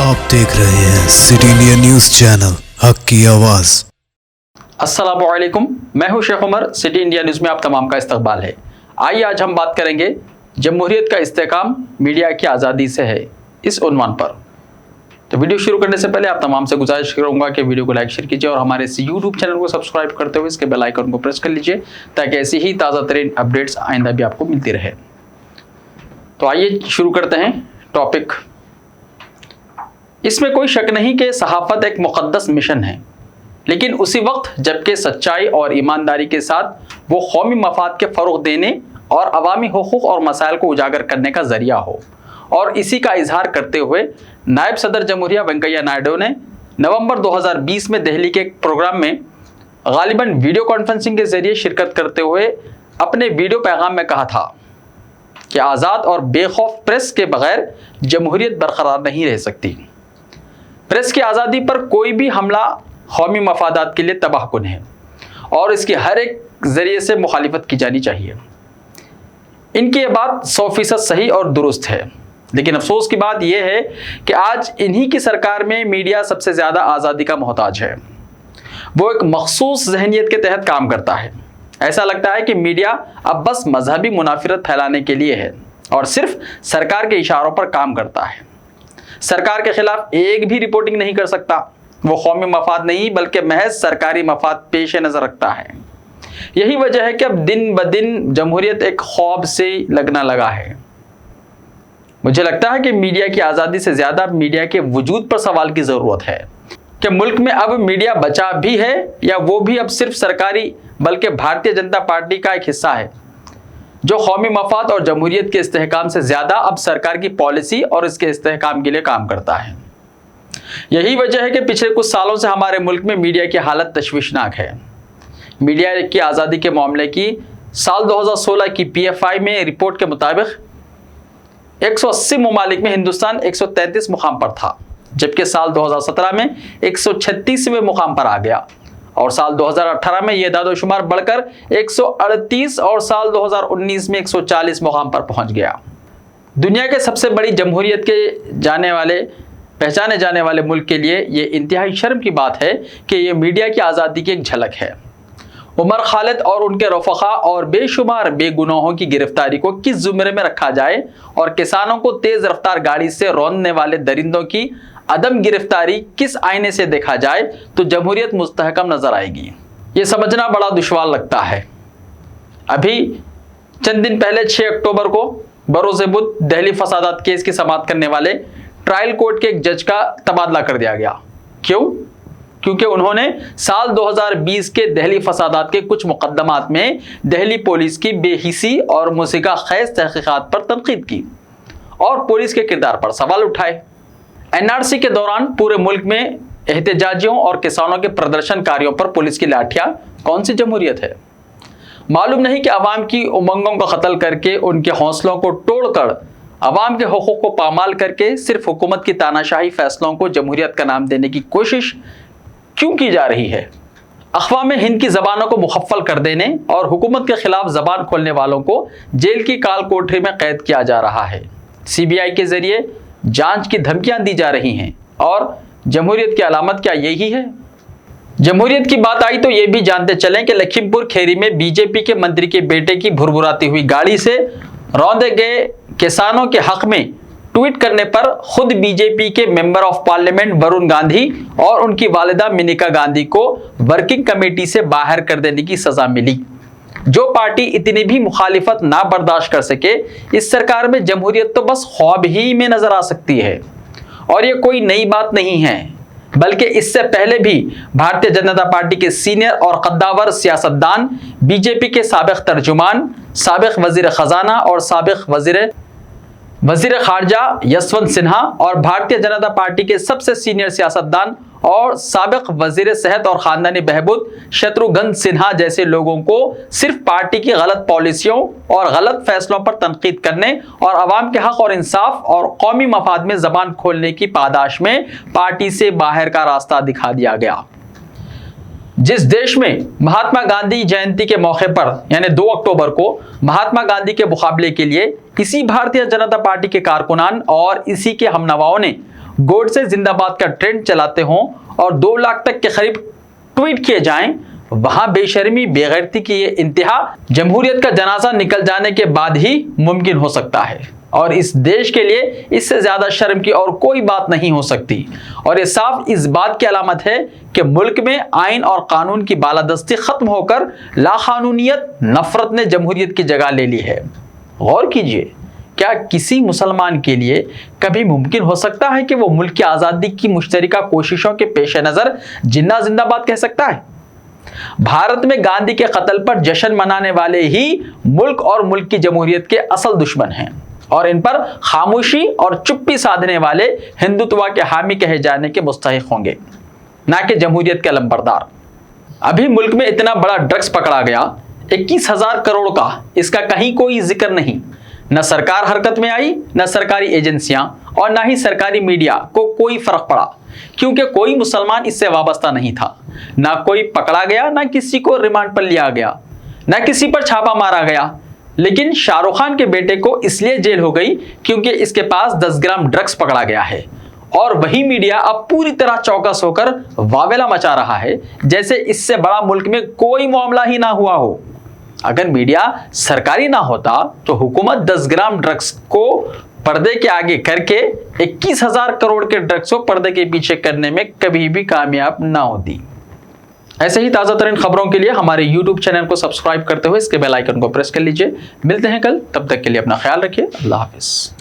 आप देख रहे हैं सिटी इंडिया न्यूज चैनल, हक की आवाज। अस्सलामुअलैकुम, मैं हूं Sheikh Umar. City India news में आप तमाम का इस्तकबाल है। आइए आज हम बात करेंगे जमहूरियत का इस्तेहकाम मीडिया की आज़ादी से है, इस उन्वान पर। तो वीडियो शुरू करने से पहले आप तमाम से गुजारिश करूंगा कि वीडियो को लाइक शेयर कीजिए और हमारे इस यूट्यूब चैनल को सब्सक्राइब करते हुए इसके बेल आइकन को प्रेस कर लीजिए ताकि ऐसी ही ताज़ा तरीन अपडेट्स आइंदा भी आपको मिलती रहे। तो आइए शुरू करते हैं टॉपिक। इसमें कोई शक नहीं कि सहाफ़त एक मुक़द्दस मिशन है, लेकिन उसी वक्त जबकि सच्चाई और ईमानदारी के साथ वो कौमी मफाद के फ़रोग़ देने और अवामी हुकूक़ और मसाइल को उजागर करने का ज़रिया हो। और इसी का इजहार करते हुए नायब सदर जमहूरिया वेंकैया नायडू ने नवंबर 2020 में दिल्ली के एक प्रोग्राम में गालिबन वीडियो कॉन्फ्रेंसिंग के ज़रिए शिरकत करते हुए अपने वीडियो पैगाम में कहा था कि आज़ाद और बेखौफ प्रेस के बग़ैर जमहूरियत बरकरार नहीं रह सकती। प्रेस की आज़ादी पर कोई भी हमला कौमी मफादात के लिए तबाहकुन है और इसकी हर एक ज़रिए से मुखालिफत की जानी चाहिए। इनकी ये बात 100% सही और दुरुस्त है, लेकिन अफसोस की बात यह है कि आज इन्हीं की सरकार में मीडिया सबसे ज़्यादा आज़ादी का मोहताज है। वो एक मखसूस जहनियत के तहत काम करता है। ऐसा लगता है कि मीडिया अब बस मजहबी मुनाफिरत फैलाने के लिए है और सिर्फ सरकार के इशारों पर काम करता है। सरकार के खिलाफ एक भी रिपोर्टिंग नहीं कर सकता। वो कौमी मफाद नहीं बल्कि महज सरकारी मफाद पेश नज़र रखता है। यही वजह है कि अब दिन ब दिन जमहूरियत एक ख्वाब से लगना लगा है। मुझे लगता है कि मीडिया की आज़ादी से ज़्यादा मीडिया के वजूद पर सवाल की ज़रूरत है कि मुल्क में अब मीडिया बचा भी है या वो भी अब सिर्फ सरकारी बल्कि भारतीय जनता पार्टी का एक हिस्सा है, जो कौमी मफाद और जमहूरियत के इस्तेहकाम से ज़्यादा अब सरकार की पॉलिसी और इसके इस्तेहकाम के लिए काम करता है। यही वजह है कि पिछले कुछ सालों से हमारे मुल्क में मीडिया की हालत तशवीशनाक है। मीडिया की आज़ादी के मामले की साल 2016 की PFI में रिपोर्ट के मुताबिक 180 ममालिक में हिंदुस्तान 133 मुकाम पर था, जबकि साल 2017 में 136वें मुकाम पर आ गया और साल 2018 में यह दादोशुमार बढ़कर 138 और साल 2019 में 140 मुकाम पर पहुंच गया। दुनिया के सबसे बड़ी जमहूरियत के पहचाने जाने वाले मुल्क के लिए ये इंतहाई शर्म की बात है कि ये मीडिया की आज़ादी की एक झलक है। उमर खालिद और उनके रफ़क़ा और बेशुमार बेगुनाहों की गिरफ्तारी को किस ज़ुमरे में रखा जाए और किसानों को तेज़ रफ्तार गाड़ी से रौंदने वाले दरिंदों की अदम गिरफ्तारी किस आईने से देखा जाए तो जमहूरियत मुस्तहकम नज़र आएगी, ये समझना बड़ा दुश्वार लगता है। अभी चंद दिन पहले 6 अक्टूबर को बरोज़ बुध दिल्ली फसादात केस की समाअत करने वाले ट्रायल कोर्ट के एक जज का तबादला कर दिया गया। क्यों? क्योंकि उन्होंने साल 2020 के दिल्ली फसादात के कुछ मुकदमात में दिल्ली पुलिस की बेहिसी और मुसीका खैज तहकीकात पर तनकीद की और पुलिस के किरदार पर सवाल उठाए। NRC के दौरान पूरे मुल्क में एहतजाजियों और किसानों के प्रदर्शनकारियों पर पुलिस की लाठियां कौन सी जमहूरियत है? मालूम नहीं कि अवाम की उमंगों को कत्ल करके उनके हौसलों को तोड़कर अवाम के हुकूक को पामाल करके सिर्फ हुकूमत की तानाशाही फैसलों को जमहूरियत का नाम देने की कोशिश क्यों की जा रही है? अक़वाम हिंद की ज़बानों को मुखफ़्फ़ल कर देने और हुकूमत के खिलाफ ज़बान खोलने वालों को जेल की काल कोठरी में कैद किया जा रहा है। CBI के ज़रिए जांच की धमकियां दी जा रही हैं और जमहूरियत की अलामत क्या यही है? जमहूरियत की बात आई तो ये भी जानते चलें कि लखीमपुर खेरी में BJP के मंत्री के बेटे की भुरभुराती हुई गाड़ी से रौंदे गए किसानों के हक में ट्वीट करने पर खुद BJP के member of parliament Varun Gandhi और उनकी वालिदा मेनका गांधी को वर्किंग कमेटी से बाहर कर देने की सजा मिली। जो पार्टी इतनी भी मुखालिफत ना बर्दाश्त कर सके, इस सरकार में जमहूरियत तो बस ख्वाब ही में नजर आ सकती है। और ये कोई नई बात नहीं है, बल्कि इससे पहले भी भारतीय जनता पार्टी के सीनियर और कद्दावर सियासतदान, BJP के साबिक तर्जुमान, साबिक वजीर खजाना और साबिक वजीर खारजा यशवंत सिन्हा और भारतीय जनता पार्टी के सबसे सीनियर सियासतदान और साबिक वजीर सेहत और ख़ानदानी बहबूद शत्रुघ्न सिन्हा जैसे लोगों को सिर्फ पार्टी की गलत पॉलिसियों और गलत फैसलों पर तनकीद करने और अवाम के हक और इंसाफ और कौमी मफाद में ज़बान खोलने की पादाश में पार्टी से बाहर का रास्ता दिखा दिया गया। जिस देश में महात्मा गांधी जयंती के मौके पर यानी 2 अक्टूबर को महात्मा गांधी के मुकाबले के लिए इसी भारतीय जनता पार्टी के कारकुनान और इसी के हमनवाओं ने गोडसे जिंदाबाद का ट्रेंड चलाते हों और 2 लाख तक के करीब ट्वीट किए जाएं, वहां बेशर्मी बेगैरती की ये इंतहा जमहूरियत का जनाजा निकल जाने के बाद ही मुमकिन हो सकता है। और इस देश के लिए इससे ज्यादा शर्म की और कोई बात नहीं हो सकती। और ये साफ इस बात की अलामत है कि मुल्क में आइन और कानून की बालादस्ती खत्म होकर लाकानूनियत, नफरत ने जमहूरियत की जगह ले ली है। गौर कीजिए, क्या किसी मुसलमान के लिए कभी मुमकिन हो सकता है कि वो मुल्क की आज़ादी की मुश्तरका कोशिशों के पेश नज़र जिन्ना जिंदाबाद कह सकता है? भारत में गांधी के कत्ल पर जश्न मनाने वाले ही मुल्क और मुल्क की जमहूरियत के असल दुश्मन हैं और इन पर खामोशी और चुप्पी साधने वाले हिंदुत्व के हामी कहे जाने के मुस्तहिक होंगे, ना कि जमहूरियत के लंबरदार। अभी मुल्क में इतना बड़ा ड्रग्स पकड़ा गया, 21,000 करोड़ का, इसका कहीं कोई जिक्र नहीं। न सरकार हरकत में आई, न सरकारी एजेंसियां और न ही सरकारी मीडिया को कोई फर्क पड़ा, क्योंकि कोई मुसलमान इससे वाबस्ता नहीं था। ना कोई पकड़ा गया, ना किसी को रिमांड पर लिया गया, ना किसी पर छापा मारा गया। लेकिन शाहरुख खान के बेटे को इसलिए जेल हो गई क्योंकि इसके पास 10 ग्राम ड्रग्स पकड़ा गया है। और वही मीडिया अब पूरी तरह चौकस होकर वावेला मचा रहा है जैसे इससे बड़ा मुल्क में कोई मामला ही ना हुआ हो। अगर मीडिया सरकारी ना होता तो हुकूमत 10 ग्राम ड्रग्स को पर्दे के आगे करके 21,000 करोड़ के ड्रग्स को पर्दे के पीछे करने में कभी भी कामयाब ना होती। ऐसे ही ताज़ा तरीन खबरों के लिए हमारे YouTube चैनल को सब्सक्राइब करते हुए इसके बेल आइकन को प्रेस कर लीजिए। मिलते हैं कल, तब तक के लिए अपना ख्याल रखिए। अल्लाह हाफिज़।